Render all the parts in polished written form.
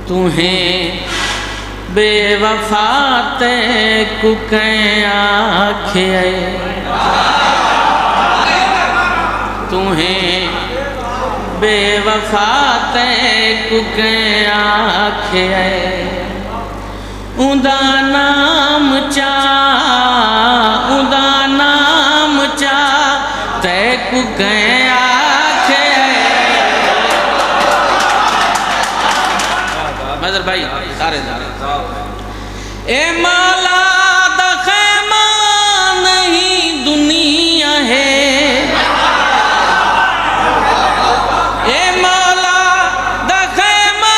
तुम्हें बेवफा ते कुकें आखे, तुम्हें बेवफा ते कुकें आखे, उदा नाम चा ते कुकें आखे। मदर भाई सारे ए मौला दा ख़ैमा नहीं दुनिया है, ए मौला दा ख़ैमा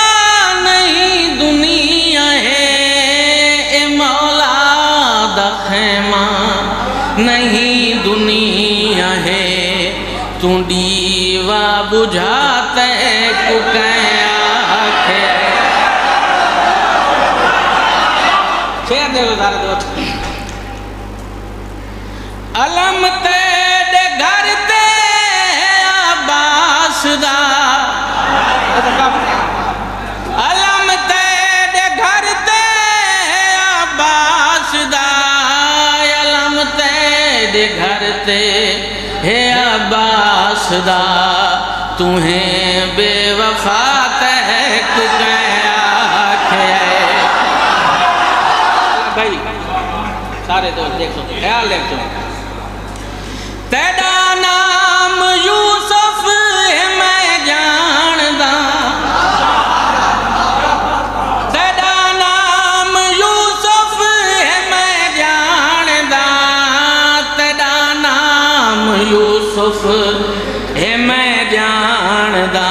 नहीं दुनिया है, ए मौला दा ख़ैमा नहीं दुनिया है, तू दीवा बुझाते कुकें आखे। अलम तेरे घर ते अब्बास दा, अलम तेरे घर ते अब्बास दा, अलम तेरे घर ते है अब्बास दा, तुम्हें बेवफा ते कुकें आखे। भाई सारे दोस्त देख सो ख्याल देख सो, तेरा नाम यूसुफ है मैं जानदा, तेरा नाम यूसुफ है मैं जानदा, तेरा नाम यूसुफ है मैं जानदा,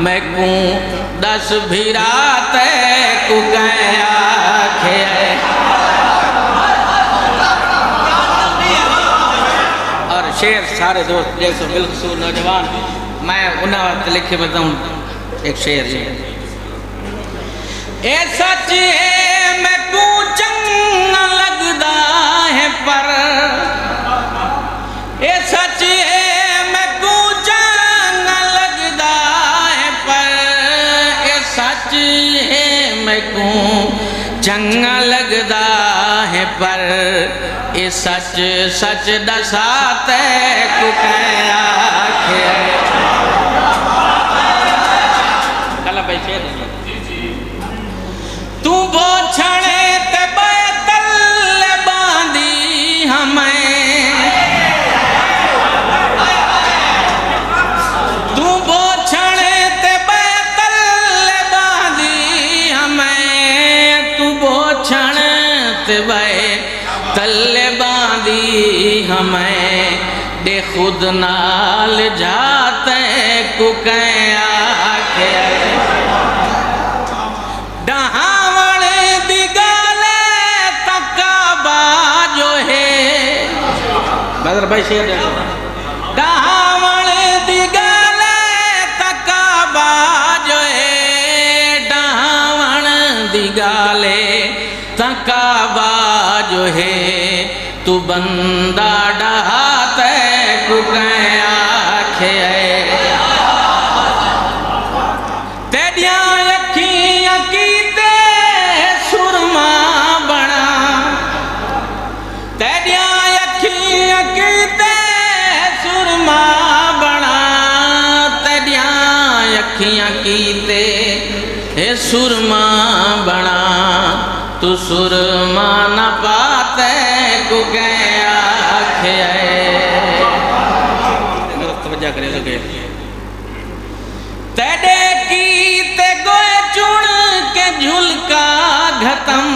मैं को दस भिराते कुकें आखे। और शेर सारे दोस्त देख सो बिलखसूर नौजवान, मैं उन्हें वक्त लिखे बताऊँ एक शेर है। ए सच है मैं को चंगा लगदा है पर, ए सच है मैं को चंगा लगदा है पर, ए सच है मैं को चंगा लगदा है पर, ये सच सच दसाते कुकें आखे। कल भाई शेर तू बोछड़े ते बैतल बांधी हमें, तू बोछड़े ते बैतल बांधी हमें, तू बोछड़े ते बैतल बांधी हमें, दे खुद नाल जाते कुकें आखे। डहावणे दी गाले तका बाजो है, बदर भाई शेर डहावणे दी गाले तका बाजो है, डहावण दी गाले तका बाजो है, तू बंदा डहाते कुकें आखे। तेरिया अखियां कीते सुरमा बना, तेरिया अखियां कीते सुरमा बना, तेरिया अखियां कीते सुरमा बना, तू सुरमा न पाते कुकें आखे। तवज्जो करे लगे तेरे कीते गोए चुन के झुलका घतम,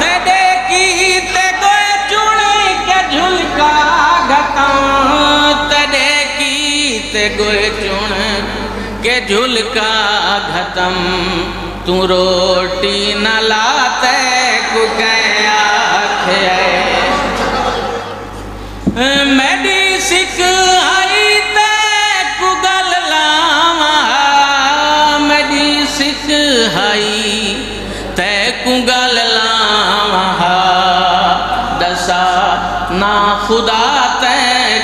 तेरे कीते गोए चुन के झुलका घतम, तेरे कीते गोए चुन के झुलका घतम, तू रोटी न लाते कुकें आखे। मेरी सिखाई ते कुगल लावा, मेरी सिखाई ते कुगल लावा, दसा ना खुदा ते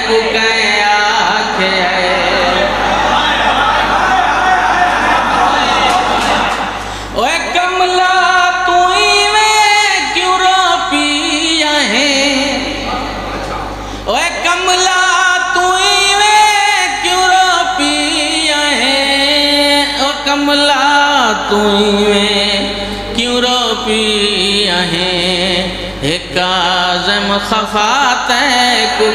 को कह आखे ओए कमला तू में क्यों रो पिया है ओए कमला तू में क्यों रो पिया है ओ कमला तू में क्यों रो पिया है काज़म खफात को